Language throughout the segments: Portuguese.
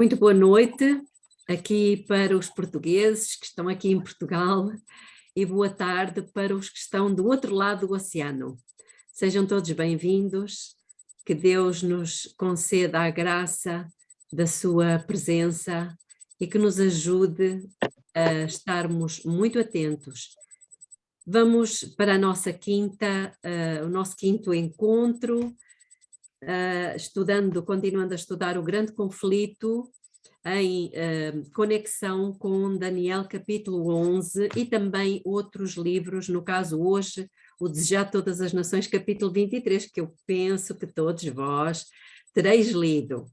Muito boa noite aqui para os portugueses que estão aqui em Portugal e boa tarde para os que estão do outro lado do oceano. Sejam todos bem-vindos, que Deus nos conceda a graça da sua presença e que nos ajude a estarmos muito atentos. Vamos para a nossa o nosso quinto encontro, continuando a estudar o grande conflito em conexão com Daniel capítulo 11 e também outros livros, no caso hoje, o Desejar Todas as Nações capítulo 23, que eu penso que todos vós tereis lido.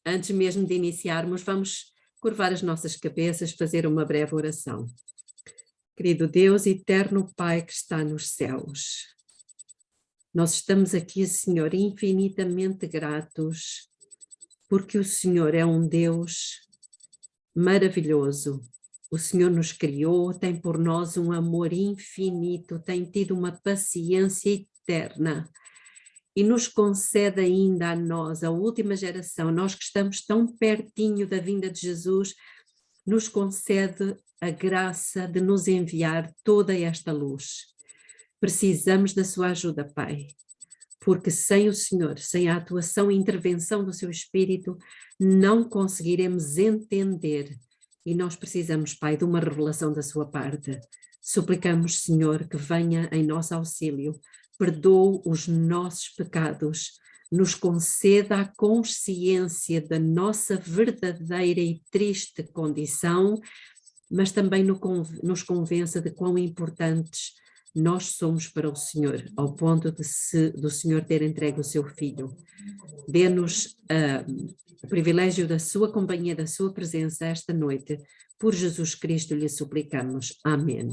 Antes mesmo de iniciarmos, vamos curvar as nossas cabeças, fazer uma breve oração. Querido Deus, eterno Pai que está nos céus, nós estamos aqui, Senhor, infinitamente gratos, porque o Senhor é um Deus maravilhoso. O Senhor nos criou, tem por nós um amor infinito, tem tido uma paciência eterna e nos concede ainda a nós, a última geração, nós que estamos tão pertinho da vinda de Jesus, nos concede a graça de nos enviar toda esta luz. Precisamos da sua ajuda, Pai, porque sem o Senhor, sem a atuação e intervenção do seu Espírito, não conseguiremos entender e nós precisamos, Pai, de uma revelação da sua parte. Suplicamos, Senhor, que venha em nosso auxílio, perdoe os nossos pecados, nos conceda a consciência da nossa verdadeira e triste condição, mas também nos convença de quão importantes nós somos para o Senhor, ao ponto do Senhor ter entregue o seu Filho. Dê-nos o privilégio da sua companhia, da sua presença esta noite. Por Jesus Cristo lhe suplicamos. Amém.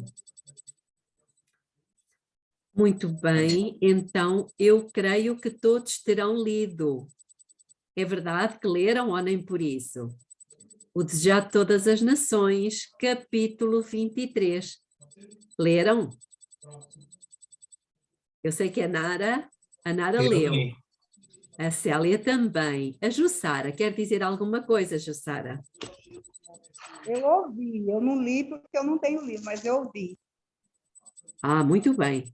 Muito bem, então eu creio que todos terão lido. É verdade que leram ou nem por isso? O Desejar de Todas as Nações, capítulo 23. Leram? Eu sei que a Nara leu. A Célia também. A Jussara, quer dizer alguma coisa, Jussara? Eu ouvi, eu não li porque eu não tenho livro, mas eu ouvi. Ah, muito bem.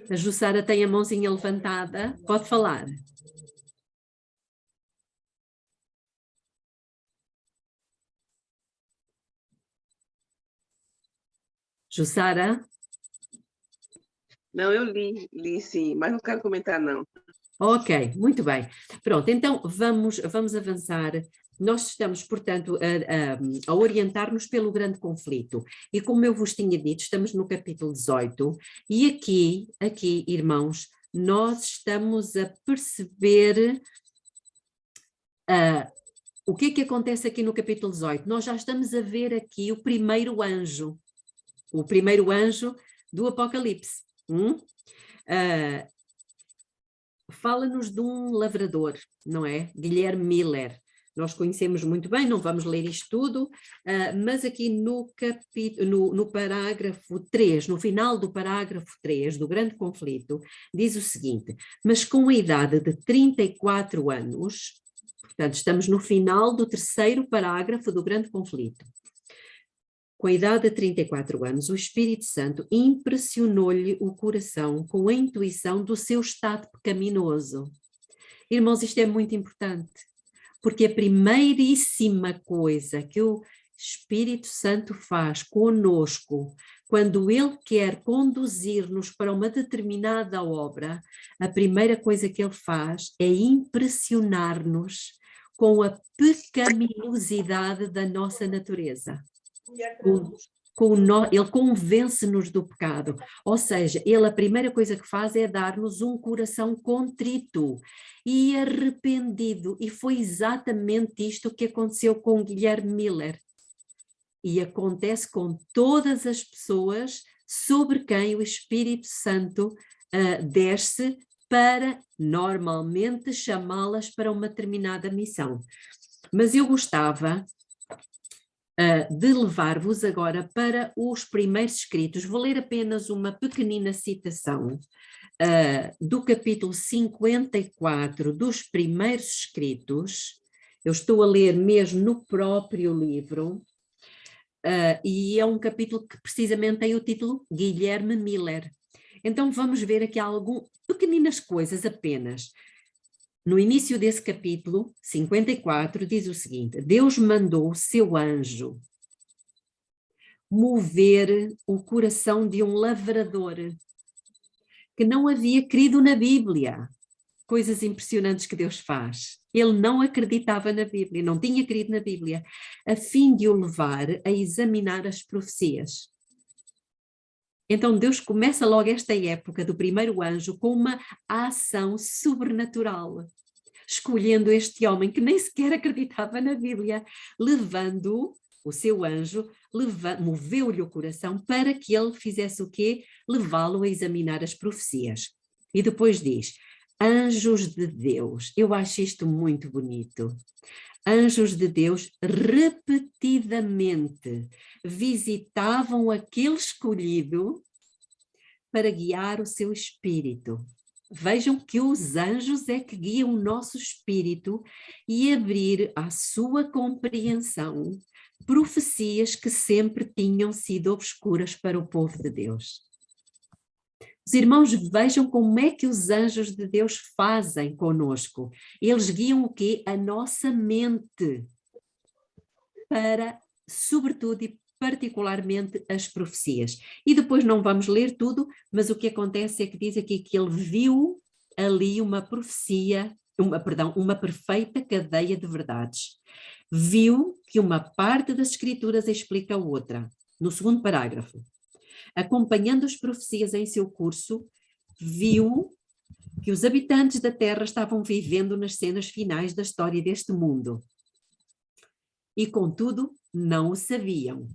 A Jussara tem a mãozinha levantada, pode falar. Jussara? Não, eu li sim, mas não quero comentar não. Ok, muito bem. Pronto, então vamos avançar. Nós estamos, portanto, a orientar-nos pelo grande conflito. E como eu vos tinha dito, estamos no capítulo 18 e aqui, irmãos, nós estamos a perceber o que é que acontece aqui no capítulo 18. Nós já estamos a ver aqui o primeiro anjo do Apocalipse. Fala-nos de um lavrador, não é? Guilherme Miller. Nós conhecemos muito bem, não vamos ler isto tudo, mas aqui no parágrafo 3, no final do parágrafo 3 do grande conflito, diz o seguinte: mas com a idade de 34 anos, portanto estamos no final do terceiro parágrafo do grande conflito, com a idade de 34 anos, o Espírito Santo impressionou-lhe o coração com a intuição do seu estado pecaminoso. Irmãos, isto é muito importante, porque a primeiríssima coisa que o Espírito Santo faz conosco, quando ele quer conduzir-nos para uma determinada obra, a primeira coisa que ele faz é impressionar-nos com a pecaminosidade da nossa natureza. Ele convence-nos do pecado, ou seja, a primeira coisa que faz é dar-nos um coração contrito e arrependido, e foi exatamente isto que aconteceu com Guilherme Miller, e acontece com todas as pessoas sobre quem o Espírito Santo desce para, normalmente, chamá-las para uma determinada missão. Mas eu gostava de levar-vos agora para os primeiros escritos. Vou ler apenas uma pequenina citação do capítulo 54 dos primeiros escritos, Eu estou a ler mesmo no próprio livro, e é um capítulo que precisamente tem o título Guilherme Miller. Então vamos ver aqui algumas pequeninas coisas apenas. No início desse capítulo, 54, diz o seguinte: Deus mandou o seu anjo mover o coração de um lavrador que não havia crido na Bíblia. Coisas impressionantes que Deus faz. Ele não acreditava na Bíblia, não tinha crido na Bíblia, a fim de o levar a examinar as profecias. Então Deus começa logo esta época do primeiro anjo com uma ação sobrenatural, escolhendo este homem que nem sequer acreditava na Bíblia, levando o seu anjo, moveu-lhe o coração para que ele fizesse o quê? Levá-lo a examinar as profecias. E depois diz: anjos de Deus. Eu acho isto muito bonito. Anjos de Deus repetidamente visitavam aquele escolhido para guiar o seu espírito. Vejam que os anjos é que guiam o nosso espírito e abrir à sua compreensão profecias que sempre tinham sido obscuras para o povo de Deus. Os irmãos, vejam como é que os anjos de Deus fazem conosco. Eles guiam o quê? A nossa mente para, sobretudo e particularmente, as profecias. E depois não vamos ler tudo, mas o que acontece é que diz aqui que ele viu ali uma profecia, uma perfeita cadeia de verdades. Viu que uma parte das escrituras explica a outra. No segundo parágrafo. Acompanhando as profecias em seu curso, viu que os habitantes da Terra estavam vivendo nas cenas finais da história deste mundo. E, contudo, não o sabiam.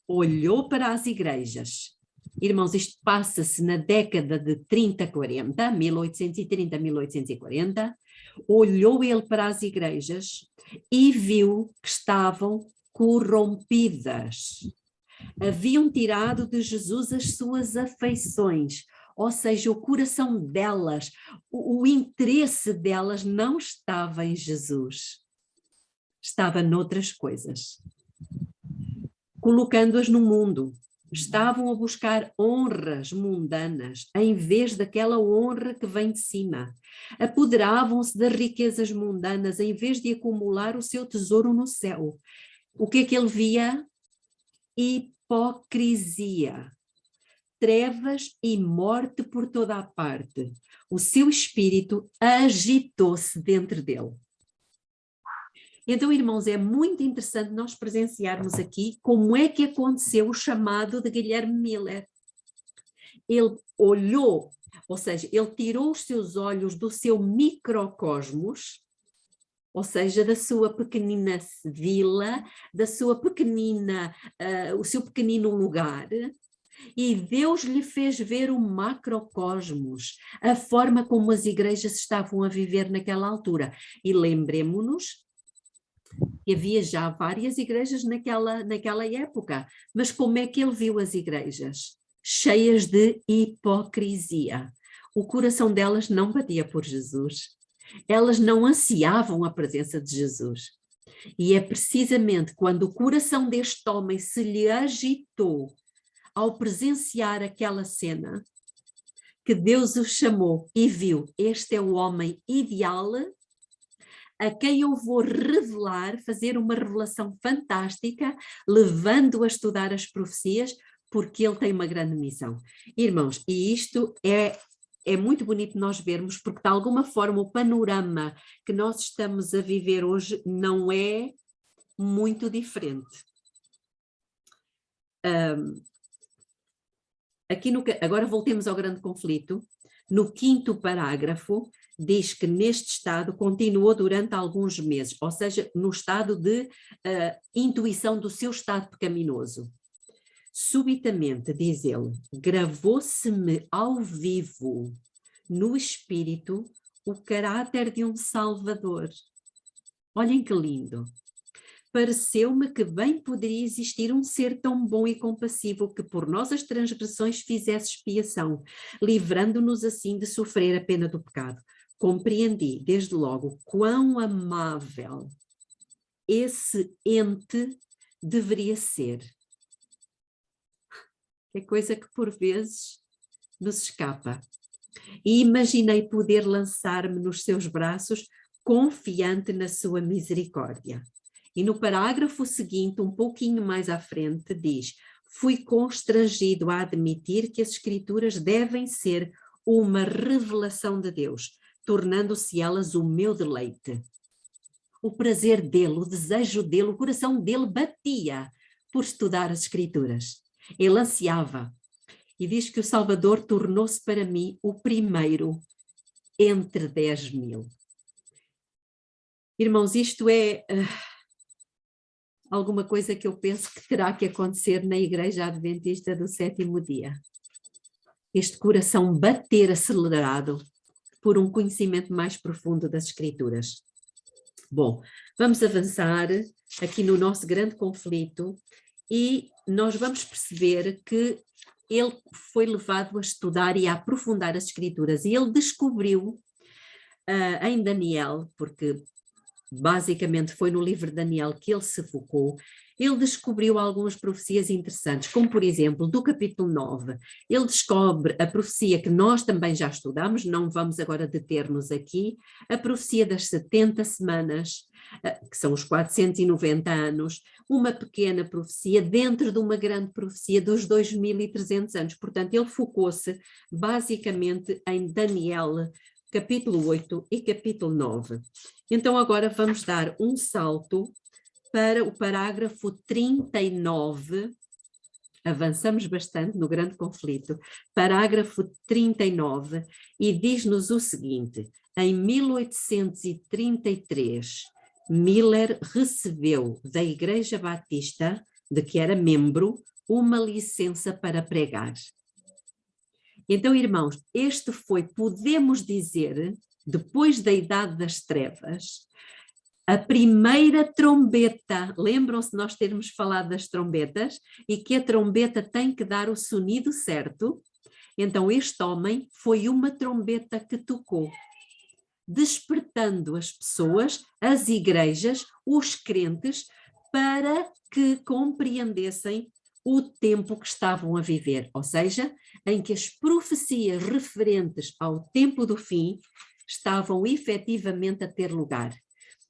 Olhou para as igrejas. Irmãos, isto passa-se na década de 30-40, 1830 1840. Olhou ele para as igrejas e viu que estavam corrompidas. Haviam tirado de Jesus as suas afeições, ou seja, o coração delas, o interesse delas não estava em Jesus, estava noutras coisas. Colocando-as no mundo, estavam a buscar honras mundanas em vez daquela honra que vem de cima. Apoderavam-se das riquezas mundanas em vez de acumular o seu tesouro no céu. O que é que ele via? Hipocrisia, trevas e morte por toda a parte. O seu espírito agitou-se dentro dele. Então, irmãos, é muito interessante nós presenciarmos aqui como é que aconteceu o chamado de Guilherme Miller. Ele olhou, ou seja, ele tirou os seus olhos do seu microcosmos, ou seja, da sua pequenina vila, da sua pequenina, o seu pequenino lugar, e Deus lhe fez ver o macrocosmos, a forma como as igrejas estavam a viver naquela altura. E lembremos-nos que havia já várias igrejas naquela época, mas como é que ele viu as igrejas? Cheias de hipocrisia. O coração delas não batia por Jesus. Elas não ansiavam a presença de Jesus. E é precisamente quando o coração deste homem se lhe agitou ao presenciar aquela cena que Deus o chamou e viu: este é o homem ideal a quem eu vou revelar, fazer uma revelação fantástica, levando-o a estudar as profecias, porque ele tem uma grande missão. Irmãos, e isto é muito bonito nós vermos, porque de alguma forma o panorama que nós estamos a viver hoje não é muito diferente. Agora voltemos ao grande conflito. No 5º parágrafo, diz que neste estado continuou durante alguns meses, ou seja, no estado de intuição do seu estado pecaminoso. Subitamente, diz ele, gravou-se-me ao vivo, no espírito, o caráter de um Salvador. Olhem que lindo. Pareceu-me que bem poderia existir um ser tão bom e compassivo que por nossas transgressões fizesse expiação, livrando-nos assim de sofrer a pena do pecado. Compreendi, desde logo, quão amável esse ente deveria ser. É coisa que por vezes nos escapa. E imaginei poder lançar-me nos seus braços, confiante na sua misericórdia. E no parágrafo seguinte, um pouquinho mais à frente, diz: fui constrangido a admitir que as Escrituras devem ser uma revelação de Deus, tornando-se elas o meu deleite. O prazer dele, o desejo dele, o coração dele batia por estudar as Escrituras. Ele ansiava. E diz que o Salvador tornou-se para mim o primeiro entre 10.000. Irmãos, isto é alguma coisa que eu penso que terá que acontecer na Igreja Adventista do Sétimo Dia. Este coração bater acelerado por um conhecimento mais profundo das Escrituras. Bom, vamos avançar aqui no nosso grande conflito e nós vamos perceber que ele foi levado a estudar e a aprofundar as Escrituras e ele descobriu em Daniel, porque basicamente foi no livro de Daniel que ele se focou, ele descobriu algumas profecias interessantes, como por exemplo, do capítulo 9, ele descobre a profecia que nós também já estudamos, não vamos agora deter-nos aqui, a profecia das 70 semanas, que são os 490 anos, uma pequena profecia dentro de uma grande profecia dos 2.300 anos, portanto ele focou-se basicamente em Daniel, capítulo 8 e capítulo 9. Então agora vamos dar um salto para o parágrafo 39, avançamos bastante no grande conflito, parágrafo 39, e diz-nos o seguinte: em 1833, Miller recebeu da Igreja Batista, de que era membro, uma licença para pregar. Então, irmãos, este foi, podemos dizer, depois da Idade das Trevas, a primeira trombeta. Lembram-se nós termos falado das trombetas e que a trombeta tem que dar o sonido certo? Então este homem foi uma trombeta que tocou, despertando as pessoas, as igrejas, os crentes, para que compreendessem o tempo que estavam a viver, ou seja, em que as profecias referentes ao tempo do fim estavam efetivamente a ter lugar.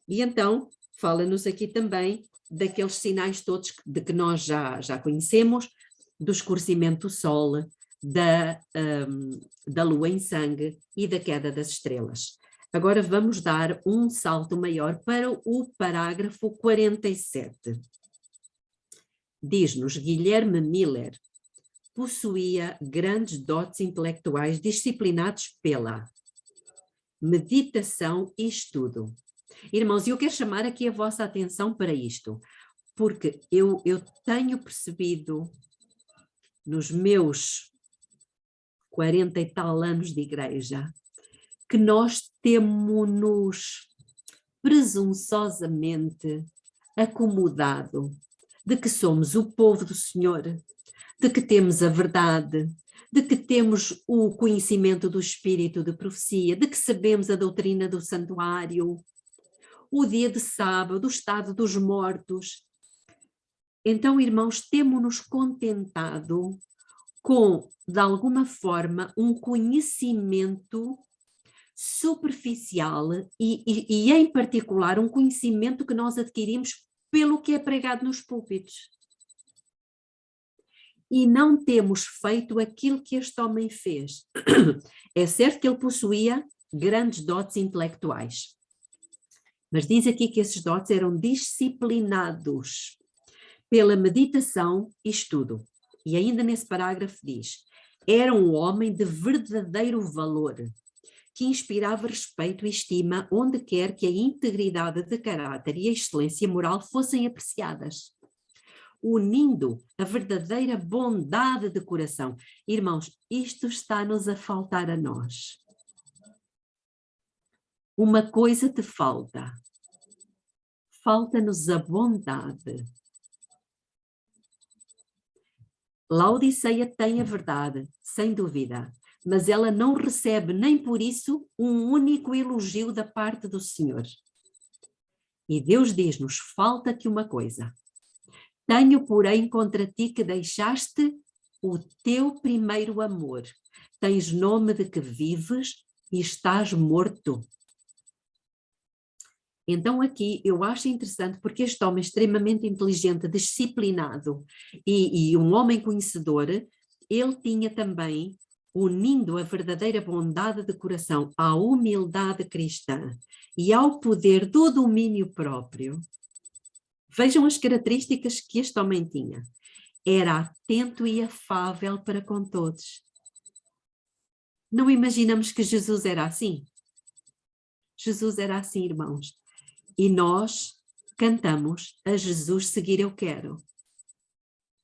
E então, fala-nos aqui também daqueles sinais todos de que nós já conhecemos, do escurecimento do sol, da lua em sangue e da queda das estrelas. Agora vamos dar um salto maior para o parágrafo 47. Diz-nos: Guilherme Miller possuía grandes dotes intelectuais disciplinados pela meditação e estudo. Irmãos, eu quero chamar aqui a vossa atenção para isto, porque eu tenho percebido nos meus 40 e tal anos de igreja que nós temos-nos presunçosamente acomodado de que somos o povo do Senhor, de que temos a verdade, de que temos o conhecimento do espírito de profecia, de que sabemos a doutrina do santuário, o dia de sábado, o estado dos mortos. Então, irmãos, temos-nos contentado com, de alguma forma, um conhecimento superficial e em particular, um conhecimento que nós adquirimos pelo que é pregado nos púlpitos. E não temos feito aquilo que este homem fez. É certo que ele possuía grandes dotes intelectuais, mas diz aqui que esses dotes eram disciplinados pela meditação e estudo. E ainda nesse parágrafo diz: era um homem de verdadeiro valor, que inspirava respeito e estima onde quer que a integridade de caráter e a excelência moral fossem apreciadas, unindo a verdadeira bondade de coração. Irmãos, isto está-nos a faltar a nós. Uma coisa te falta. Falta-nos a bondade. Laodiceia tem a verdade, sem dúvida, mas ela não recebe nem por isso um único elogio da parte do Senhor. E Deus diz-nos, falta-te uma coisa. Tenho, porém, contra ti que deixaste o teu primeiro amor. Tens nome de que vives e estás morto. Então aqui eu acho interessante porque este homem extremamente inteligente, disciplinado e um homem conhecedor, ele tinha também, unindo a verdadeira bondade de coração à humildade cristã e ao poder do domínio próprio. Vejam as características que este homem tinha. Era atento e afável para com todos. Não imaginamos que Jesus era assim? Jesus era assim, irmãos. E nós cantamos, a Jesus seguir eu quero.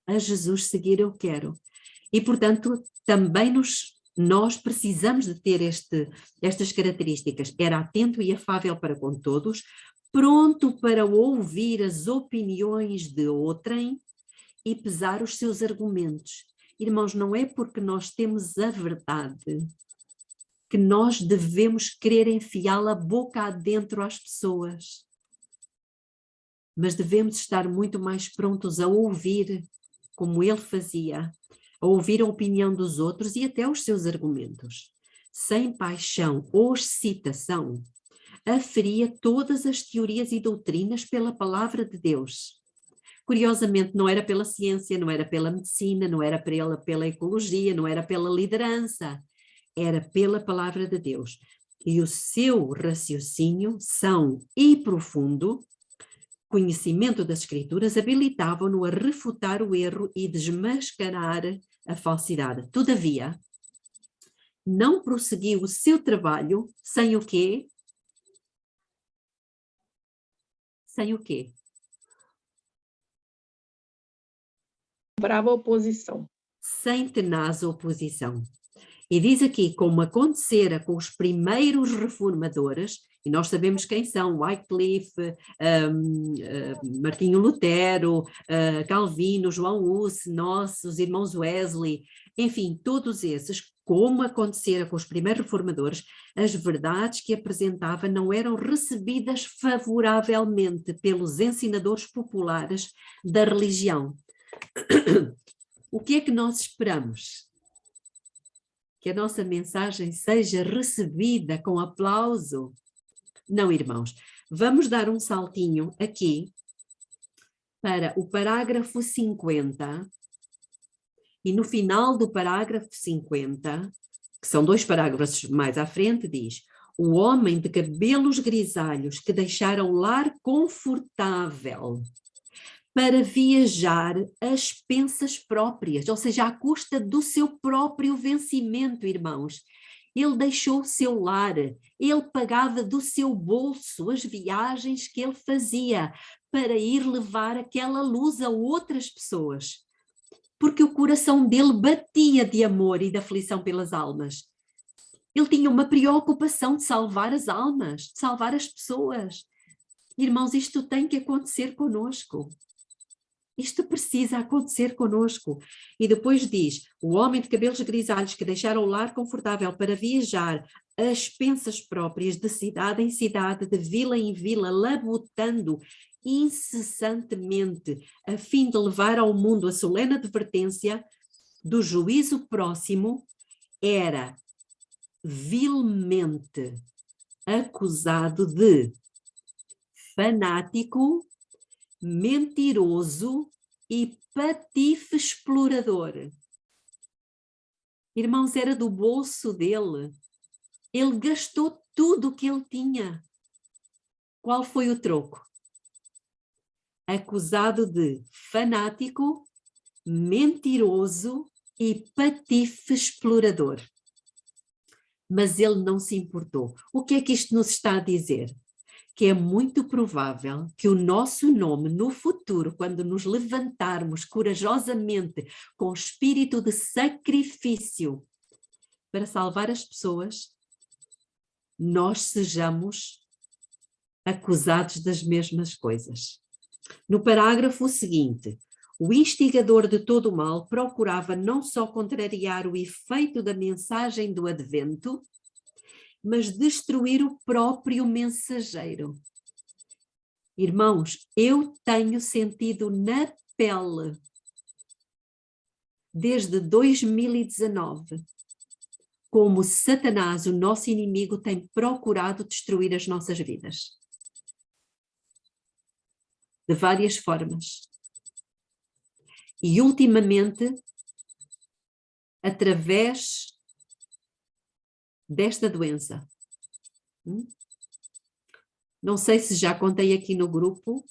A Jesus seguir eu quero. E, portanto, também nós precisamos de ter estas características. Era atento e afável para com todos, pronto para ouvir as opiniões de outrem e pesar os seus argumentos. Irmãos, não é porque nós temos a verdade que nós devemos querer enfiá-la boca adentro às pessoas. Mas devemos estar muito mais prontos a ouvir, como ele fazia, a ouvir a opinião dos outros e até os seus argumentos. Sem paixão ou excitação, aferia todas as teorias e doutrinas pela palavra de Deus. Curiosamente, não era pela ciência, não era pela medicina, não era pela ecologia, não era pela liderança, era pela palavra de Deus. E o seu raciocínio são e profundo, conhecimento das Escrituras, habilitavam-no a refutar o erro e desmascarar a falsidade. Todavia, não prosseguiu o seu trabalho sem o quê? Sem o quê? Brava oposição. Sem tenaz oposição. E diz aqui, como acontecera com os primeiros reformadores, e nós sabemos quem são, Wycliffe, Martinho Lutero, Calvino, João Hus, os irmãos Wesley, enfim, todos esses, como acontecera com os primeiros reformadores, as verdades que apresentava não eram recebidas favoravelmente pelos ensinadores populares da religião. O que é que nós esperamos? Que a nossa mensagem seja recebida com aplauso? Não, irmãos. Vamos dar um saltinho aqui para o parágrafo 50. E no final do parágrafo 50, que são 2 parágrafos mais à frente, diz: o homem de cabelos grisalhos que deixara o lar confortável para viajar às expensas próprias, ou seja, à custa do seu próprio vencimento, irmãos. Ele deixou o seu lar, ele pagava do seu bolso as viagens que ele fazia para ir levar aquela luz a outras pessoas, porque o coração dele batia de amor e de aflição pelas almas. Ele tinha uma preocupação de salvar as almas, de salvar as pessoas. Irmãos, isto tem que acontecer conosco. Isto precisa acontecer conosco. E depois diz, o homem de cabelos grisalhos que deixaram o lar confortável para viajar às expensas próprias, de cidade em cidade, de vila em vila, labutando incessantemente, a fim de levar ao mundo a solene advertência do juízo próximo, era vilmente acusado de fanático, mentiroso e patife explorador. Irmãos, era do bolso dele. Ele gastou tudo o que ele tinha. Qual foi o troco? Acusado de fanático, mentiroso e patife explorador. Mas ele não se importou. O que é que isto nos está a dizer? Que é muito provável que o nosso nome no futuro, quando nos levantarmos corajosamente com espírito de sacrifício para salvar as pessoas, nós sejamos acusados das mesmas coisas. No parágrafo seguinte, o instigador de todo o mal procurava não só contrariar o efeito da mensagem do advento, mas destruir o próprio mensageiro. Irmãos, eu tenho sentido na pele, desde 2019, como Satanás, o nosso inimigo, tem procurado destruir as nossas vidas. De várias formas. E ultimamente, através desta doença. Não sei se já contei aqui no grupo,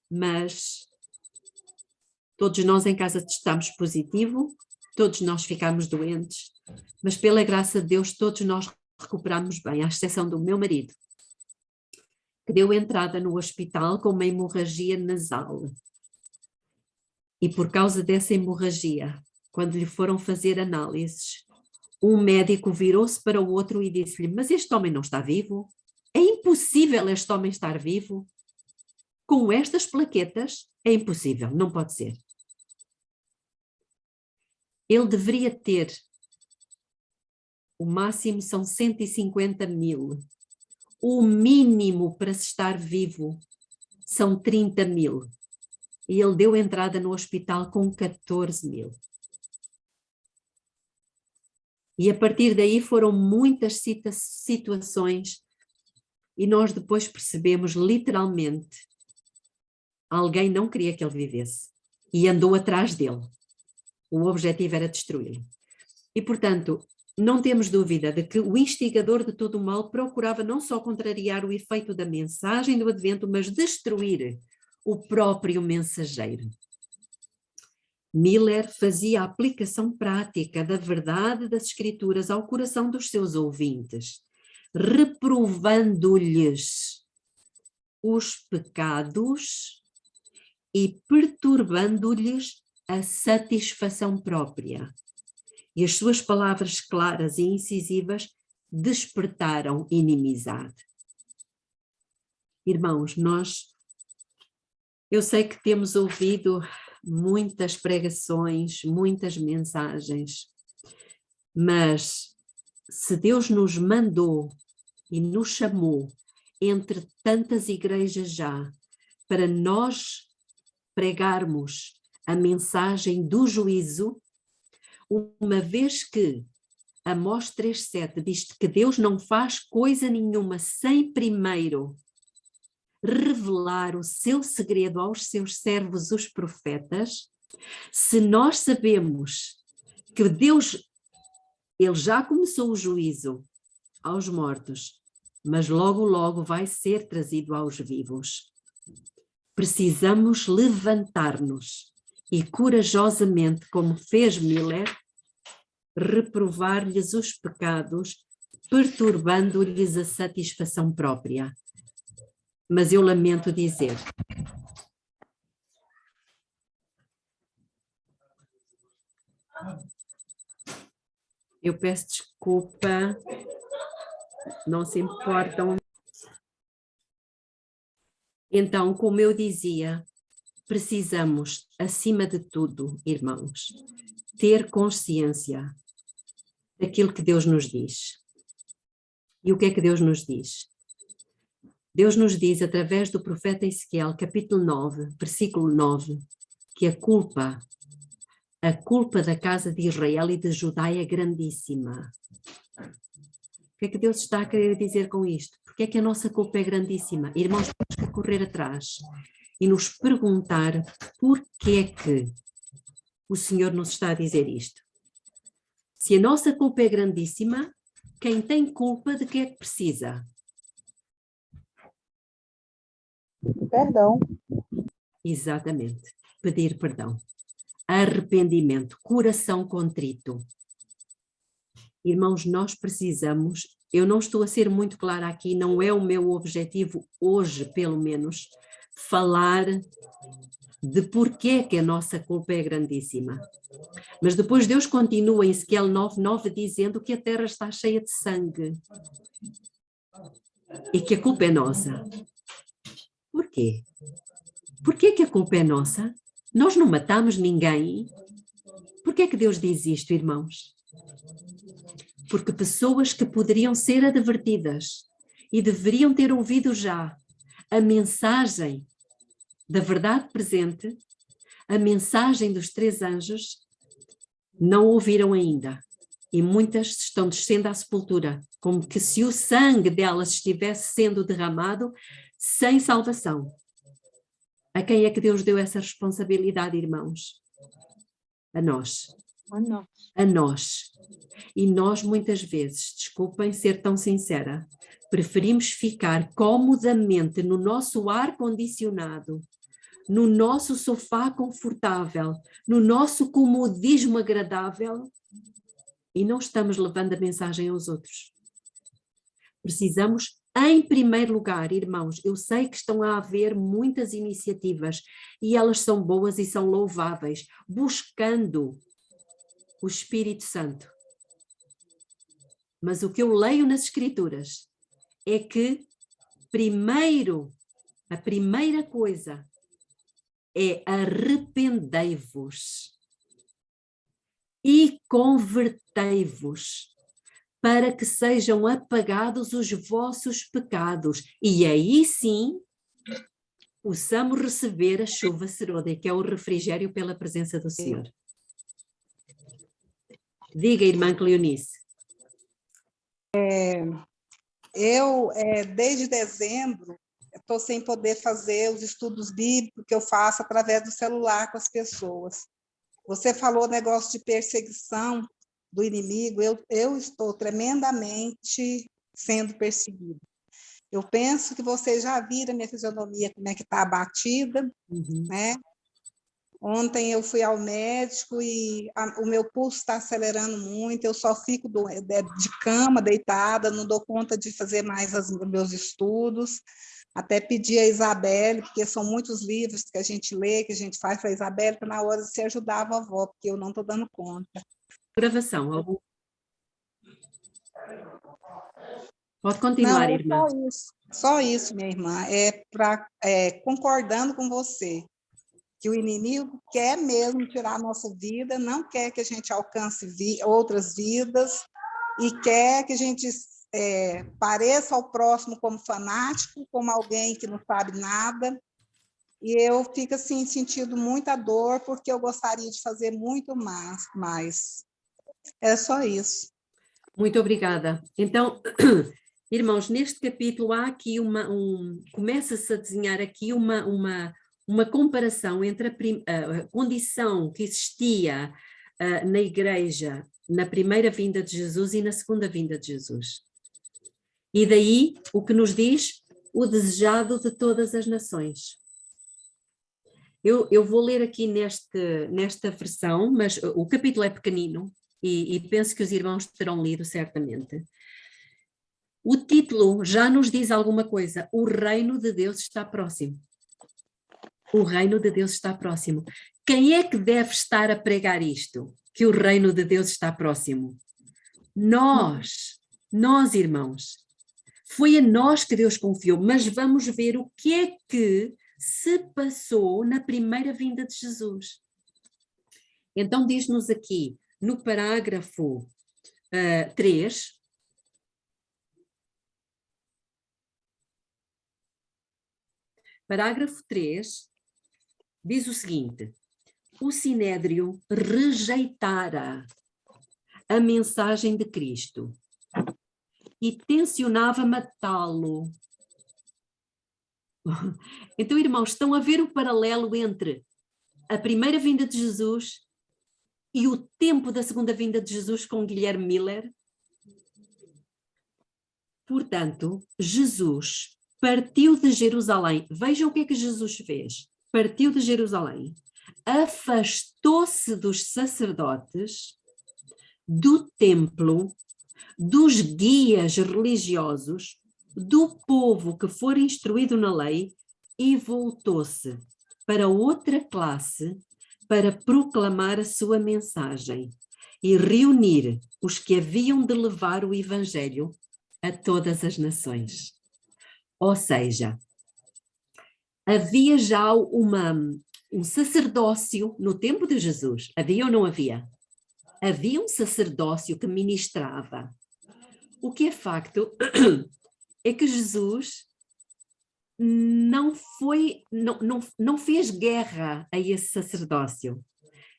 mas todos nós em casa testamos positivo, todos nós ficamos doentes, mas pela graça de Deus todos nós recuperamos bem, à exceção do meu marido, que deu entrada no hospital com uma hemorragia nasal. E por causa dessa hemorragia, quando lhe foram fazer análises, um médico virou-se para o outro e disse-lhe: mas este homem não está vivo? É impossível este homem estar vivo. Com estas plaquetas, é impossível, não pode ser. Ele deveria ter, o máximo são 150.000. O mínimo para se estar vivo são 30.000. E ele deu entrada no hospital com 14.000. E a partir daí foram muitas situações e nós depois percebemos literalmente alguém não queria que ele vivesse e andou atrás dele. O objetivo era destruí-lo. E portanto, não temos dúvida de que o instigador de todo o mal procurava não só contrariar o efeito da mensagem do advento, mas destruir o próprio mensageiro. Miller fazia a aplicação prática da verdade das Escrituras ao coração dos seus ouvintes, reprovando-lhes os pecados e perturbando-lhes a satisfação própria. E as suas palavras claras e incisivas despertaram inimizade. Irmãos, eu sei que temos ouvido muitas pregações, muitas mensagens, mas se Deus nos mandou e nos chamou entre tantas igrejas já para nós pregarmos a mensagem do juízo, uma vez que Amós 3:7 diz que Deus não faz coisa nenhuma sem primeiro revelar o seu segredo aos seus servos, os profetas, se nós sabemos que Deus, ele já começou o juízo aos mortos, mas logo, logo vai ser trazido aos vivos. Precisamos levantar-nos e corajosamente, como fez Miller, reprovar-lhes os pecados, perturbando-lhes a satisfação própria. Mas eu lamento dizer, eu peço desculpa, não se importam. Então, como eu dizia, precisamos, acima de tudo, irmãos, ter consciência daquilo que Deus nos diz. E o que é que Deus nos diz? Deus nos diz, através do profeta Ezequiel, capítulo 9, versículo 9, que a culpa da casa de Israel e de Judá é grandíssima. O que é que Deus está a querer dizer com isto? Porque é que a nossa culpa é grandíssima? Irmãos, temos que correr atrás e nos perguntar por que é que o Senhor nos está a dizer isto. Se a nossa culpa é grandíssima, quem tem culpa de que é que precisa? Perdão. Exatamente, pedir perdão. Arrependimento, coração contrito. Irmãos, nós precisamos, eu não estou a ser muito clara aqui, não é o meu objetivo hoje, pelo menos, falar de porquê que a nossa culpa é grandíssima. Mas depois Deus continua em Ezequiel 9:9 dizendo que a terra está cheia de sangue e que a culpa é nossa. Porquê? Porquê que a culpa é nossa? Nós não matamos ninguém. Porquê que Deus diz isto, irmãos? Porque pessoas que poderiam ser advertidas e deveriam ter ouvido já a mensagem da verdade presente, a mensagem dos 3 anjos, não ouviram ainda. E muitas estão descendo à sepultura, como que se o sangue delas estivesse sendo derramado sem salvação. A quem é que Deus deu essa responsabilidade, irmãos? A nós. A nós. E nós, muitas vezes, desculpem ser tão sincera, preferimos ficar comodamente no nosso ar-condicionado, no nosso sofá confortável, no nosso comodismo agradável, e não estamos levando a mensagem aos outros. Precisamos, em primeiro lugar, irmãos, eu sei que estão a haver muitas iniciativas e elas são boas e são louváveis, buscando o Espírito Santo. Mas o que eu leio nas Escrituras é que, primeiro, a primeira coisa é arrependei-vos e convertei-vos para que sejam apagados os vossos pecados. E aí sim possamos receber a chuva serôdia, que é o refrigério pela presença do Senhor. Diga, irmã Cleonice. Eu, desde dezembro, estou sem poder fazer os estudos bíblicos que eu faço através do celular com as pessoas. Você falou negócio de perseguição do inimigo, eu estou tremendamente sendo perseguida. Eu penso que vocês já viram a minha fisionomia, como é que está abatida, né? Ontem eu fui ao médico e o meu pulso está acelerando muito, eu só fico de cama, deitada, não dou conta de fazer mais os meus estudos. Até pedi a Isabelle, porque são muitos livros que a gente lê, que a gente faz para a Isabelle, para na hora de se ajudar a vovó, porque eu não estou dando conta. Gravação. Pode continuar, não, irmã. Só isso, minha irmã, concordando com você, que o inimigo quer mesmo tirar a nossa vida, não quer que a gente alcance outras vidas, e quer que a gente pareça ao próximo como fanático, como alguém que não sabe nada, e eu fico assim, sentindo muita dor, porque eu gostaria de fazer muito mais. É só isso. Muito obrigada. Então, irmãos, neste capítulo há aqui começa-se a desenhar aqui uma comparação entre a condição que existia na igreja na primeira vinda de Jesus e na segunda vinda de Jesus. E daí o que nos diz o desejado de todas as nações. Eu vou ler aqui nesta versão, mas o capítulo é pequenino e penso que os irmãos terão lido certamente. O título já nos diz alguma coisa. O reino de Deus está próximo. O reino de Deus está próximo. Quem é que deve estar a pregar isto? Que o reino de Deus está próximo? Nós, irmãos. Foi a nós que Deus confiou, mas vamos ver o que é que se passou na primeira vinda de Jesus. Então diz-nos aqui, no parágrafo 3, parágrafo 3, diz o seguinte: o Sinédrio rejeitara a mensagem de Cristo e tencionava matá-lo. Então, irmãos, estão a ver o paralelo entre a primeira vinda de Jesus e o tempo da segunda vinda de Jesus com Guilherme Miller? Portanto, Jesus partiu de Jerusalém. Vejam o que é que Jesus fez. Partiu de Jerusalém, afastou-se dos sacerdotes, do templo, dos guias religiosos, do povo que for instruído na lei, e voltou-se para outra classe para proclamar a sua mensagem e reunir os que haviam de levar o evangelho a todas as nações. Ou seja, havia já um sacerdócio no tempo de Jesus. Havia ou não havia? Havia um sacerdócio que ministrava. O que é facto é que Jesus não fez guerra a esse sacerdócio.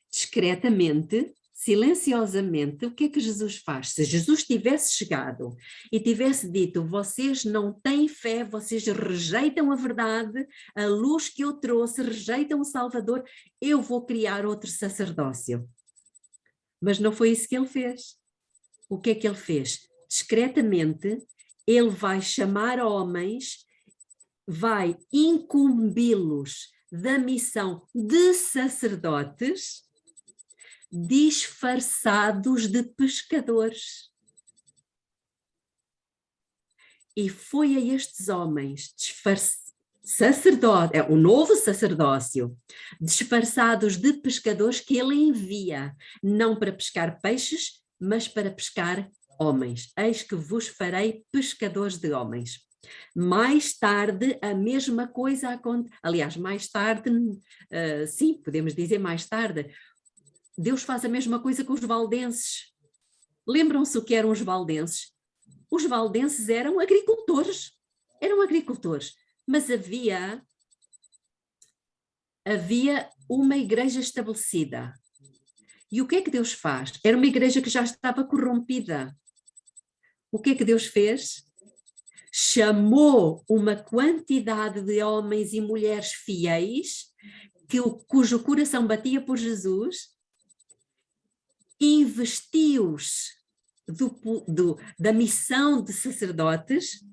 Discretamente, silenciosamente, o que é que Jesus faz? Se Jesus tivesse chegado e tivesse dito, vocês não têm fé, vocês rejeitam a verdade, a luz que eu trouxe, rejeitam o Salvador, eu vou criar outro sacerdócio. Mas não foi isso que ele fez. O que é que ele fez? Discretamente, ele vai chamar homens, vai incumbi-los da missão de sacerdotes disfarçados de pescadores. E foi a estes homens o novo sacerdócio, disfarçados de pescadores, que ele envia, não para pescar peixes, mas para pescar homens. Eis que vos farei pescadores de homens. Mais tarde, a mesma coisa acontece. Aliás, mais tarde, sim, podemos dizer mais tarde, Deus faz a mesma coisa com os valdenses. Lembram-se o que eram os valdenses? Os valdenses eram agricultores, mas havia uma igreja estabelecida. E o que é que Deus faz? Era uma igreja que já estava corrompida. O que é que Deus fez? Chamou uma quantidade de homens e mulheres fiéis, cujo coração batia por Jesus, investiu-os da missão de sacerdotes,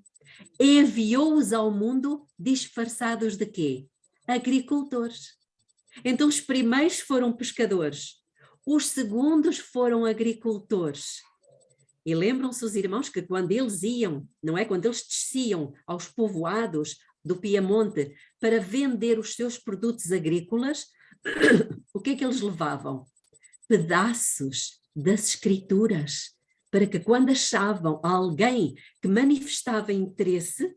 enviou-os ao mundo disfarçados de quê? Agricultores. Então os primeiros foram pescadores, os segundos foram agricultores. E lembram-se os irmãos que quando eles iam, não é? Quando eles desciam aos povoados do Piemonte para vender os seus produtos agrícolas, o que é que eles levavam? Pedaços das escrituras, para que quando achavam alguém que manifestava interesse,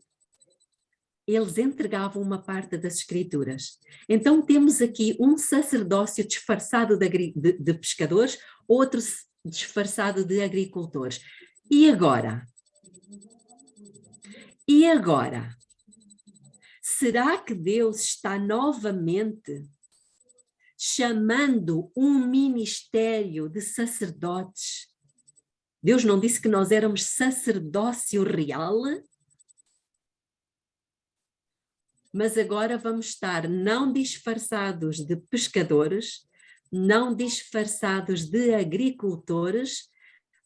eles entregavam uma parte das escrituras. Então temos aqui um sacerdócio disfarçado de pescadores, outro disfarçado de agricultores. E agora? Será que Deus está novamente chamando um ministério de sacerdotes? Deus não disse que nós éramos sacerdócio real? Mas agora vamos estar não disfarçados de pescadores, não disfarçados de agricultores,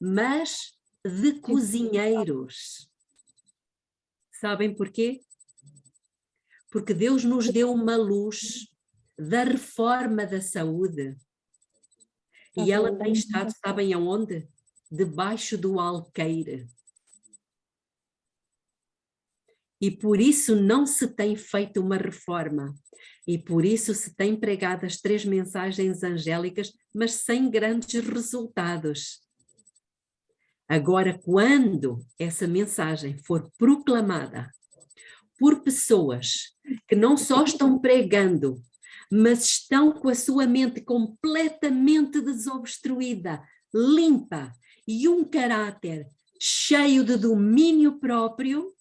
mas de cozinheiros. Sabem porquê? Porque Deus nos deu uma luz da reforma da saúde. E ela tem estado, sabem aonde? Debaixo do alqueire. E por isso não se tem feito uma reforma. E por isso se tem pregado as 3 mensagens angélicas, mas sem grandes resultados. Agora, quando essa mensagem for proclamada por pessoas que não só estão pregando, mas estão com a sua mente completamente desobstruída, limpa, e um caráter cheio de domínio próprio,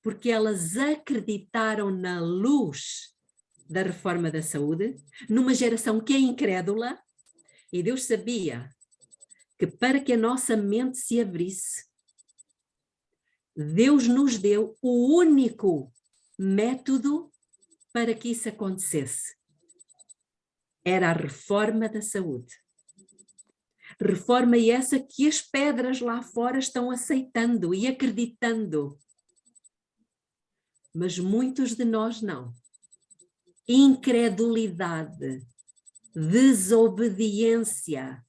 porque elas acreditaram na luz da reforma da saúde, numa geração que é incrédula, e Deus sabia que para que a nossa mente se abrisse, Deus nos deu o único método para que isso acontecesse. Era a reforma da saúde. Reforma essa que as pedras lá fora estão aceitando e acreditando. Mas muitos de nós não. Incredulidade, desobediência.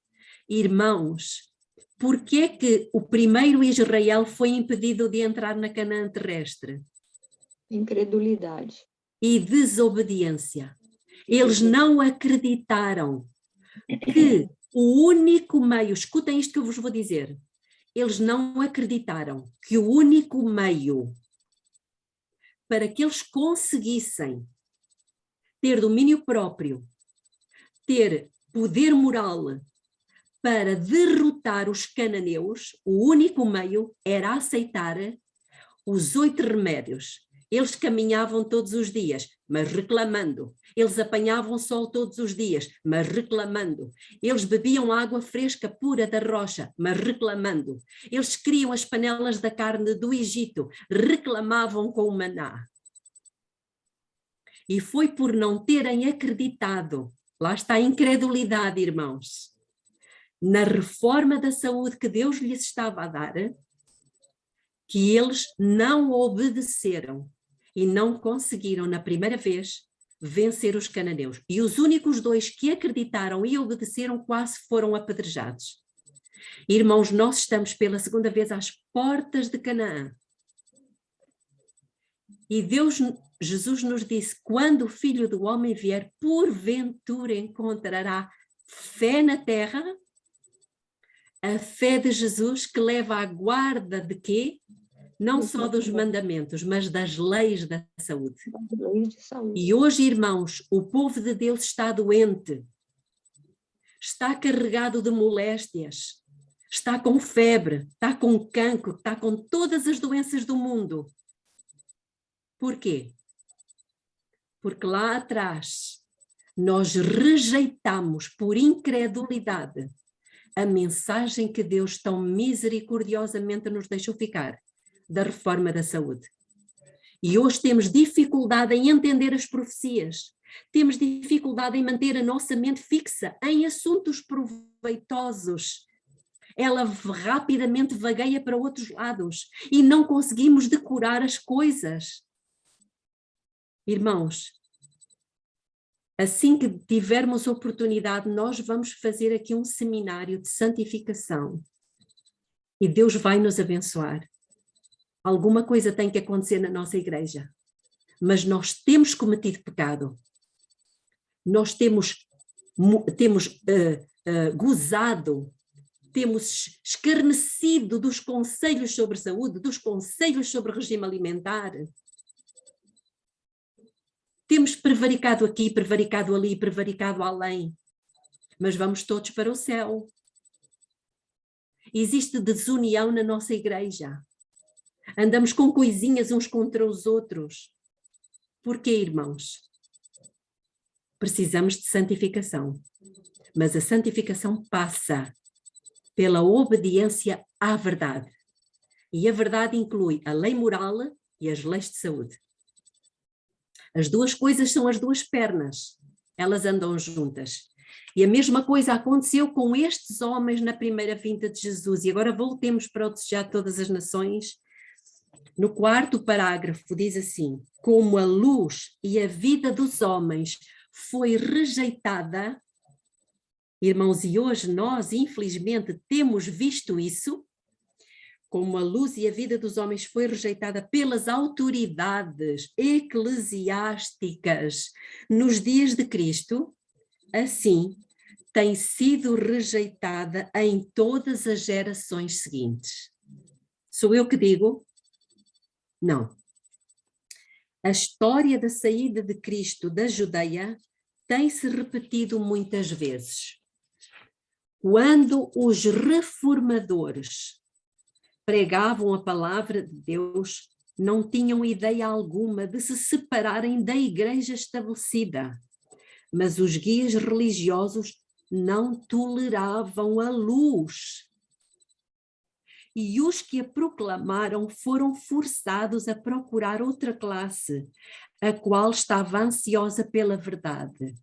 Irmãos, por que é que o primeiro Israel foi impedido de entrar na Canaã terrestre? Incredulidade. E desobediência. Eles não acreditaram que o único meio, escutem isto que eu vos vou dizer, eles não acreditaram que o único meio para que eles conseguissem ter domínio próprio, ter poder moral para derrotar os cananeus, o único meio era aceitar os 8 remédios Eles caminhavam todos os dias, mas reclamando. Eles apanhavam sol todos os dias, mas reclamando. Eles bebiam água fresca pura da rocha, mas reclamando. Eles queriam as panelas da carne do Egito, reclamavam com o maná. E foi por não terem acreditado, lá está a incredulidade, irmãos, na reforma da saúde que Deus lhes estava a dar, que eles não obedeceram e não conseguiram, na primeira vez, vencer os cananeus. E os únicos 2 que acreditaram e obedeceram quase foram apedrejados. Irmãos, nós estamos pela segunda vez às portas de Canaã. E Jesus nos disse, quando o Filho do Homem vier, porventura encontrará fé na terra? A fé de Jesus que leva à guarda de quê? Não só dos mandamentos, mas das leis da saúde. E hoje, irmãos, o povo de Deus está doente, está carregado de moléstias, está com febre, está com cancro, está com todas as doenças do mundo. Por quê? Porque lá atrás nós rejeitamos por incredulidade a mensagem que Deus tão misericordiosamente nos deixou ficar, da reforma da saúde. E hoje temos dificuldade em entender as profecias, temos dificuldade em manter a nossa mente fixa em assuntos proveitosos. Ela rapidamente vagueia para outros lados e não conseguimos decorar as coisas. Irmãos, assim que tivermos oportunidade, nós vamos fazer aqui um seminário de santificação e Deus vai nos abençoar. Alguma coisa tem que acontecer na nossa igreja, mas nós temos cometido pecado, nós temos gozado, temos escarnecido dos conselhos sobre saúde, dos conselhos sobre regime alimentar, temos prevaricado aqui, prevaricado ali, prevaricado além, mas vamos todos para o céu. Existe desunião na nossa igreja. Andamos com coisinhas uns contra os outros. Porquê, irmãos? Precisamos de santificação. Mas a santificação passa pela obediência à verdade. E a verdade inclui a lei moral e as leis de saúde. As duas coisas são as duas pernas. Elas andam juntas. E a mesma coisa aconteceu com estes homens na primeira vinda de Jesus. E agora voltemos para o desejar todas as nações. No 4º parágrafo diz assim, como a luz e a vida dos homens foi rejeitada, irmãos, e hoje nós, infelizmente, temos visto isso, como a luz e a vida dos homens foi rejeitada pelas autoridades eclesiásticas nos dias de Cristo, assim tem sido rejeitada em todas as gerações seguintes. Sou eu que digo? Não. A história da saída de Cristo da Judeia tem-se repetido muitas vezes. Quando os reformadores pregavam a palavra de Deus, não tinham ideia alguma de se separarem da igreja estabelecida, mas os guias religiosos não toleravam a luz. E os que a proclamaram foram forçados a procurar outra classe, a qual estava ansiosa pela verdade.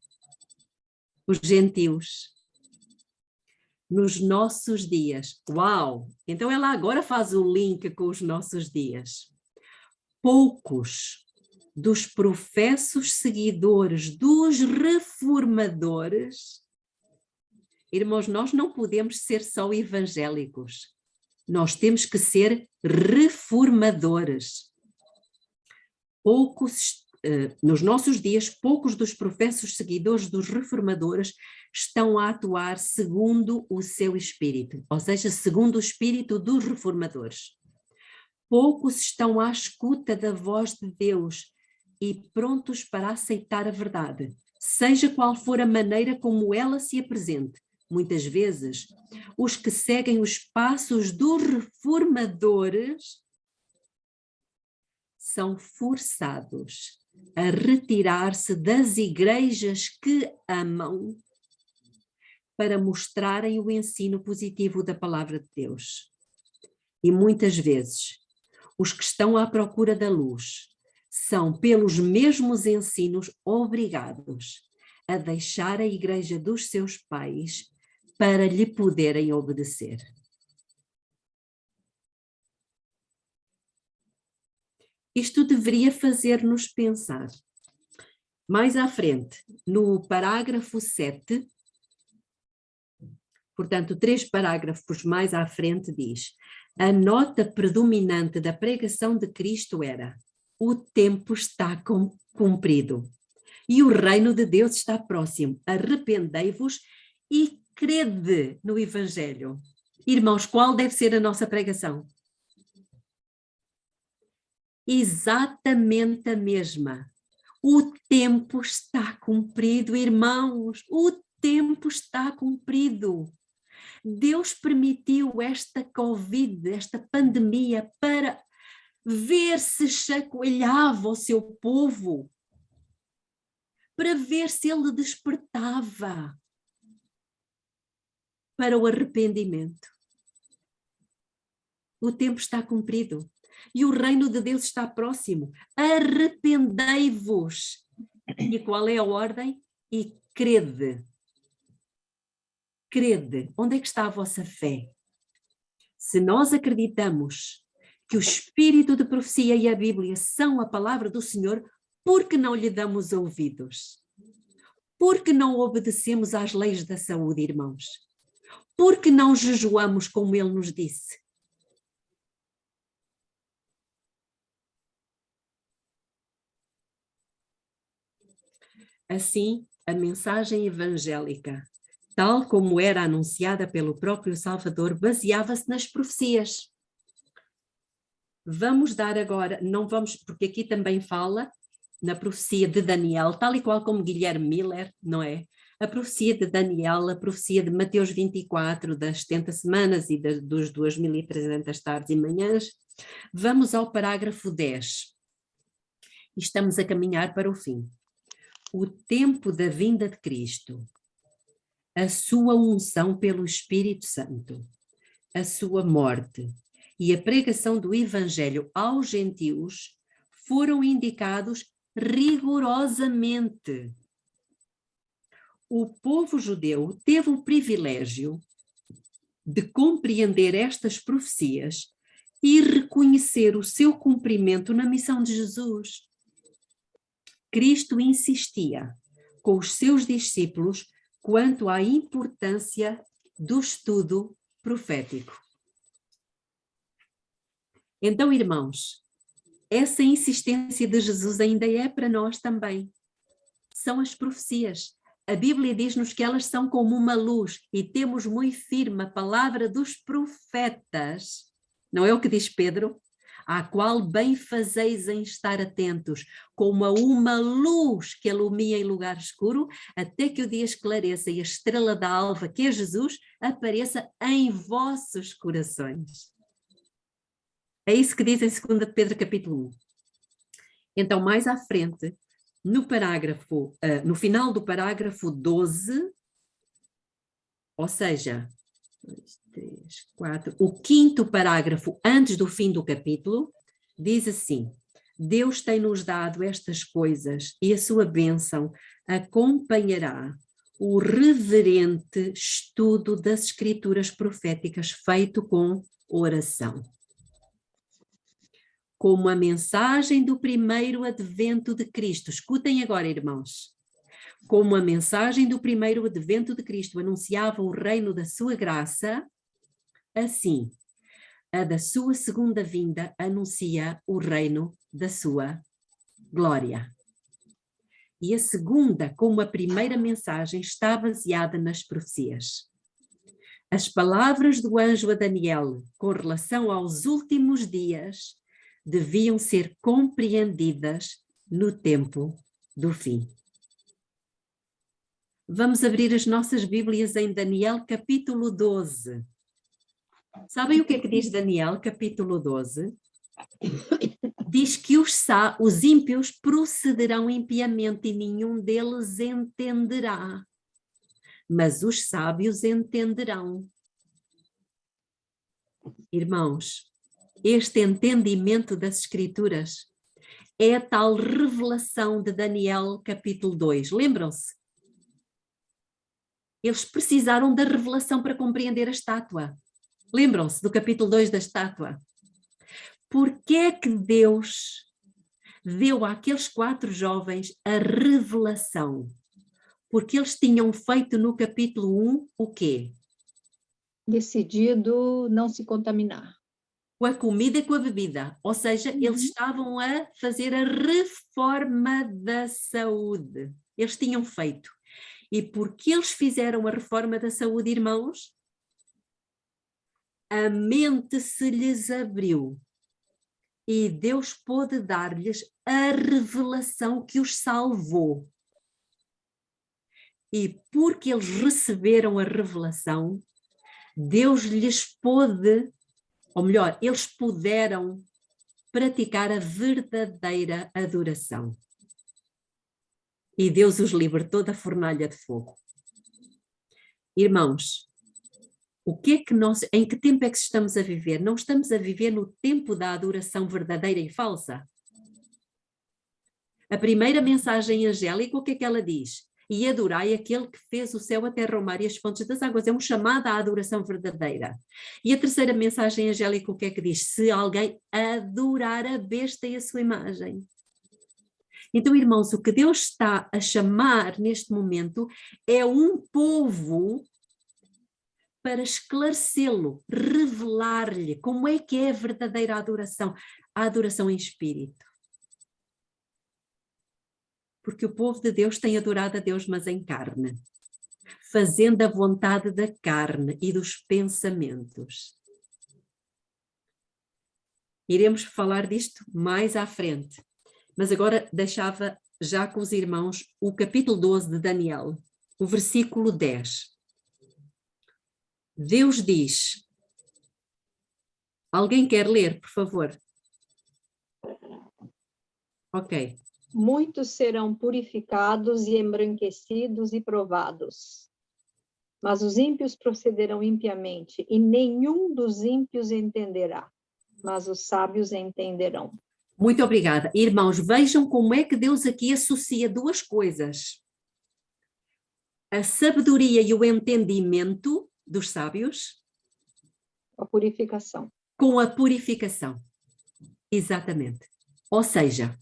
Os gentios. Nos nossos dias. Uau! Então ela agora faz o link com os nossos dias. Poucos dos professos seguidores dos reformadores. Irmãos, nós não podemos ser só evangélicos. Nós temos que ser reformadores. Nos nossos dias, poucos dos professos seguidores dos reformadores estão a atuar segundo o seu espírito, ou seja, segundo o espírito dos reformadores. Poucos estão à escuta da voz de Deus e prontos para aceitar a verdade, seja qual for a maneira como ela se apresente. Muitas vezes, os que seguem os passos dos reformadores são forçados a retirar-se das igrejas que amam para mostrarem o ensino positivo da palavra de Deus. E muitas vezes, os que estão à procura da luz são, pelos mesmos ensinos, obrigados a deixar a igreja dos seus pais para lhe poderem obedecer. Isto deveria fazer-nos pensar. Mais à frente, no parágrafo 7, portanto, 3 parágrafos mais à frente diz: a nota predominante da pregação de Cristo era: o tempo está cumprido e o reino de Deus está próximo. Arrependei-vos e crede no Evangelho. Irmãos, qual deve ser a nossa pregação? Exatamente a mesma. O tempo está cumprido, irmãos. O tempo está cumprido. Deus permitiu esta Covid, esta pandemia, para ver se chacoalhava o seu povo, para ver se ele despertava para o arrependimento. O tempo está cumprido e o reino de Deus está próximo. Arrependei-vos. E qual é a ordem? E crede. Crede. Onde é que está a vossa fé? Se nós acreditamos que o Espírito de profecia e a Bíblia são a palavra do Senhor, por que não lhe damos ouvidos? Por que não obedecemos às leis da saúde, irmãos? Por que não jejuamos como ele nos disse? Assim, a mensagem evangélica, tal como era anunciada pelo próprio Salvador, baseava-se nas profecias. Vamos dar agora, não vamos, porque aqui também fala na profecia de Daniel, tal e qual como Guilherme Miller, não é? A profecia de Daniel, a profecia de Mateus 24, das 70 semanas e dos 2.300 tardes e manhãs. Vamos ao parágrafo 10. E estamos a caminhar para o fim. O tempo da vinda de Cristo, a sua unção pelo Espírito Santo, a sua morte e a pregação do Evangelho aos gentios foram indicados rigorosamente. O povo judeu teve o privilégio de compreender estas profecias e reconhecer o seu cumprimento na missão de Jesus. Cristo insistia com os seus discípulos quanto à importância do estudo profético. Então, irmãos, essa insistência de Jesus ainda é para nós também. São as profecias. A Bíblia diz-nos que elas são como uma luz e temos muito firme a palavra dos profetas. Não é o que diz Pedro? À qual bem fazeis em estar atentos, como a uma luz que alumia em lugar escuro, até que o dia esclareça e a estrela da alva, que é Jesus, apareça em vossos corações. É isso que diz em 2 Pedro capítulo 1. Então, mais à frente, no final do parágrafo 12, ou seja, 2, 3, 4, o 5º parágrafo antes do fim do capítulo, diz assim: Deus tem-nos dado estas coisas e a sua bênção acompanhará o reverente estudo das escrituras proféticas feito com oração. Como a mensagem do primeiro advento de Cristo. Escutem agora, irmãos. Como a mensagem do primeiro advento de Cristo anunciava o reino da sua graça, assim, a da sua segunda vinda anuncia o reino da sua glória. E a segunda, como a primeira mensagem, está baseada nas profecias. As palavras do anjo a Daniel com relação aos últimos dias deviam ser compreendidas no tempo do fim. Vamos abrir as nossas Bíblias em Daniel capítulo 12. Sabem o que é que diz Daniel capítulo 12? diz que os ímpios procederão impiamente e nenhum deles entenderá, mas os sábios entenderão. Irmãos, este entendimento das Escrituras é a tal revelação de Daniel capítulo 2. Lembram-se? Eles precisaram da revelação para compreender a estátua. Lembram-se do capítulo 2 da estátua? Por que é que Deus deu àqueles 4 jovens a revelação? Porque eles tinham feito no capítulo 1 o quê? Decidido não se contaminar. Com a comida e com a bebida. Ou seja, eles estavam a fazer a reforma da saúde. Eles tinham feito. E porque eles fizeram a reforma da saúde, irmãos, a mente se lhes abriu. E Deus pôde dar-lhes a revelação que os salvou. E porque eles receberam a revelação, Deus lhes pôde, ou melhor, eles puderam praticar a verdadeira adoração. E Deus os libertou da fornalha de fogo. Irmãos, em que tempo é que estamos a viver? Não estamos a viver no tempo da adoração verdadeira e falsa? A primeira mensagem angélica, o que é que ela diz? E adorai aquele que fez o céu, a terra, o mar e as fontes das águas. É um chamado à adoração verdadeira. E a terceira mensagem angélica, o que é que diz? Se alguém adorar a besta e a sua imagem. Então, irmãos, o que Deus está a chamar neste momento é um povo para esclarecê-lo, revelar-lhe como é que é a verdadeira adoração, a adoração em espírito. Porque o povo de Deus tem adorado a Deus, mas em carne, fazendo a vontade da carne e dos pensamentos. Iremos falar disto mais à frente, mas agora deixava já com os irmãos o capítulo 12 de Daniel, o versículo 10. Deus diz, alguém quer ler, por favor? Ok. Muitos serão purificados e embranquecidos e provados. Mas os ímpios procederão impiamente, e nenhum dos ímpios entenderá, mas os sábios entenderão. Muito obrigada. Irmãos, vejam como é que Deus aqui associa 2 coisas. A sabedoria e o entendimento dos sábios. A purificação. Com a purificação. Exatamente. Ou seja,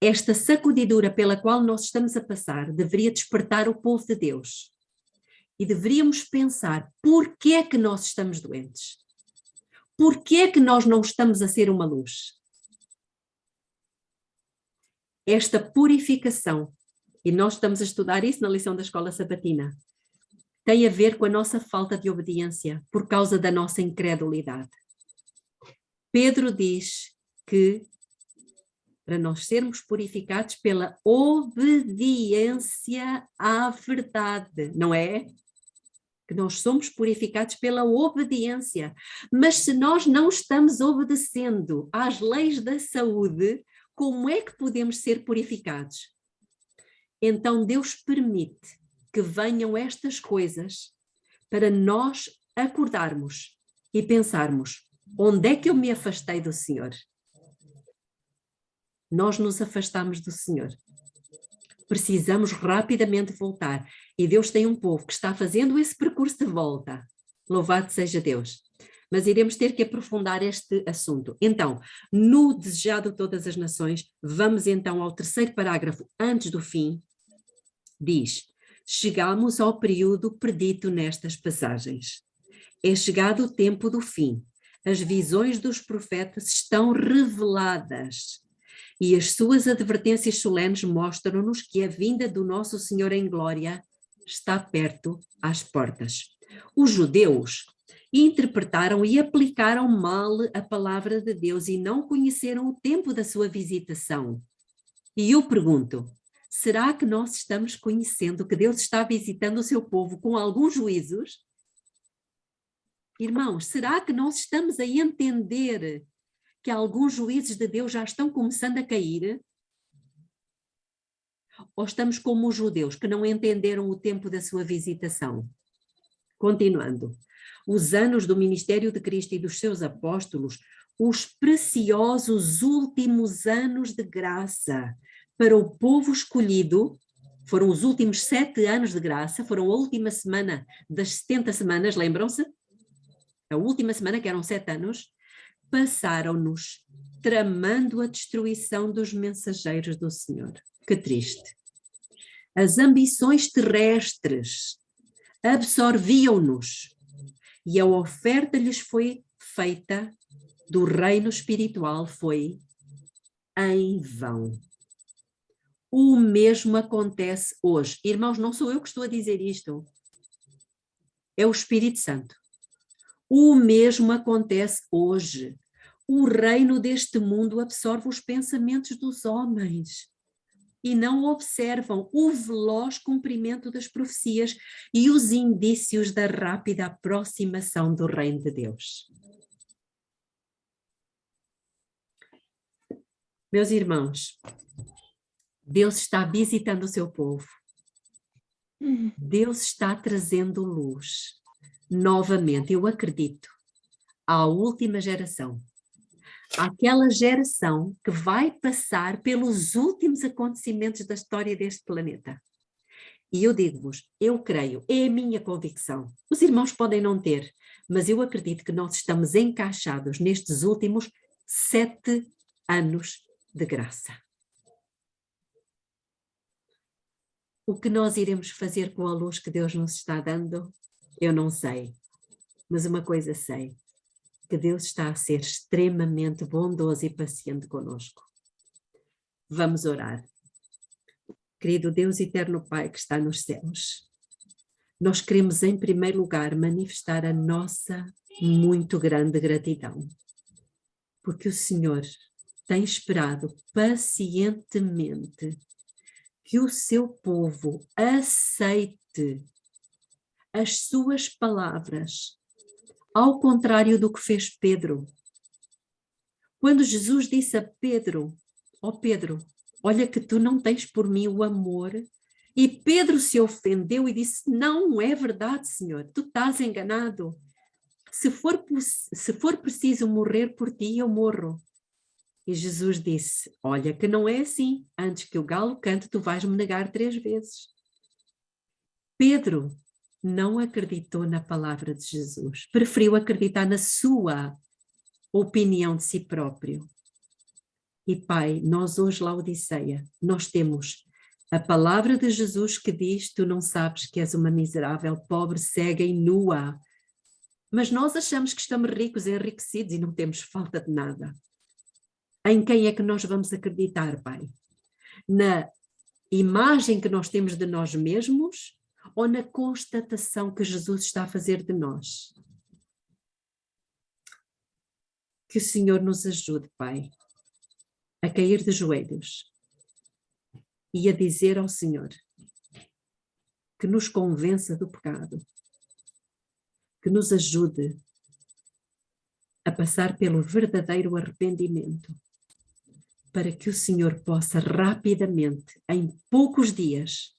esta sacudidura pela qual nós estamos a passar deveria despertar o povo de Deus. E deveríamos pensar, por que é que nós estamos doentes? Por que é que nós não estamos a ser uma luz? Esta purificação, e nós estamos a estudar isso na lição da escola sabatina, tem a ver com a nossa falta de obediência por causa da nossa incredulidade. Pedro diz que para nós sermos purificados pela obediência à verdade, não é? Que nós somos purificados pela obediência. Mas se nós não estamos obedecendo às leis da saúde, como é que podemos ser purificados? Então Deus permite que venham estas coisas para nós acordarmos e pensarmos, onde é que eu me afastei do Senhor? Nós nos afastamos do Senhor. Precisamos rapidamente voltar. E Deus tem um povo que está fazendo esse percurso de volta. Louvado seja Deus. Mas iremos ter que aprofundar este assunto. Então, no Desejado de Todas as Nações, vamos então ao 3º parágrafo, antes do fim, diz, chegamos ao período predito nestas passagens. É chegado o tempo do fim. As visões dos profetas estão reveladas. E as suas advertências solenes mostram-nos que a vinda do nosso Senhor em glória está perto às portas. Os judeus interpretaram e aplicaram mal a palavra de Deus e não conheceram o tempo da sua visitação. E eu pergunto, será que nós estamos conhecendo que Deus está visitando o seu povo com alguns juízos? Irmãos, será que nós estamos a entender que alguns juízes de Deus já estão começando a cair? Ou estamos como os judeus, que não entenderam o tempo da sua visitação? Continuando. Os anos do ministério de Cristo e dos seus apóstolos, os preciosos últimos anos de graça para o povo escolhido, foram os últimos 7 anos de graça, foram a última semana das 70 semanas, lembram-se? A última semana, que eram 7 anos, passaram-nos tramando a destruição dos mensageiros do Senhor. Que triste. As ambições terrestres absorviam-nos e a oferta lhes foi feita do reino espiritual foi em vão. O mesmo acontece hoje. Irmãos, não sou eu que estou a dizer isto. É o Espírito Santo. O mesmo acontece hoje. O reino deste mundo absorve os pensamentos dos homens e não observam o veloz cumprimento das profecias e os indícios da rápida aproximação do reino de Deus. Meus irmãos, Deus está visitando o seu povo. Deus está trazendo luz. Novamente, eu acredito, à última geração. Aquela geração que vai passar pelos últimos acontecimentos da história deste planeta. E eu digo-vos, eu creio, é a minha convicção. Os irmãos podem não ter, mas eu acredito que nós estamos encaixados nestes últimos 7 anos de graça. O que nós iremos fazer com a luz que Deus nos está dando, eu não sei. Mas uma coisa sei, que Deus está a ser extremamente bondoso e paciente conosco. Vamos orar. Querido Deus eterno Pai que está nos céus, nós queremos em primeiro lugar manifestar a nossa muito grande gratidão, porque o Senhor tem esperado pacientemente que o seu povo aceite as suas palavras, ao contrário do que fez Pedro. Quando Jesus disse a Pedro, ó Pedro, olha que tu não tens por mim o amor, e Pedro se ofendeu e disse, não é verdade, Senhor, tu estás enganado. Se for preciso morrer por ti, eu morro. E Jesus disse, olha que não é assim, antes que o galo cante, tu vais me negar 3 vezes. Pedro não acreditou na palavra de Jesus, preferiu acreditar na sua opinião de si próprio. E Pai, nós hoje, Laodiceia, nós temos a palavra de Jesus que diz, tu não sabes que és uma miserável, pobre, cega e nua. Mas nós achamos que estamos ricos, enriquecidos e não temos falta de nada. Em quem é que nós vamos acreditar, Pai? Na imagem que nós temos de nós mesmos ou na constatação que Jesus está a fazer de nós? Que o Senhor nos ajude, Pai, a cair de joelhos e a dizer ao Senhor que nos convença do pecado, que nos ajude a passar pelo verdadeiro arrependimento, para que o Senhor possa rapidamente, em poucos dias,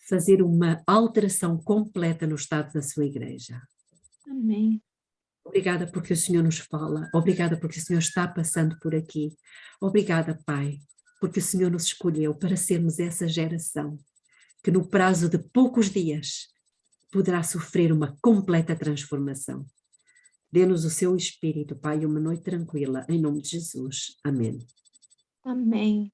fazer uma alteração completa no estado da sua igreja. Amém. Obrigada porque o Senhor nos fala, obrigada porque o Senhor está passando por aqui, obrigada, Pai, porque o Senhor nos escolheu para sermos essa geração que no prazo de poucos dias poderá sofrer uma completa transformação. Dê-nos o seu Espírito, Pai, uma noite tranquila, em nome de Jesus. Amém. Amém.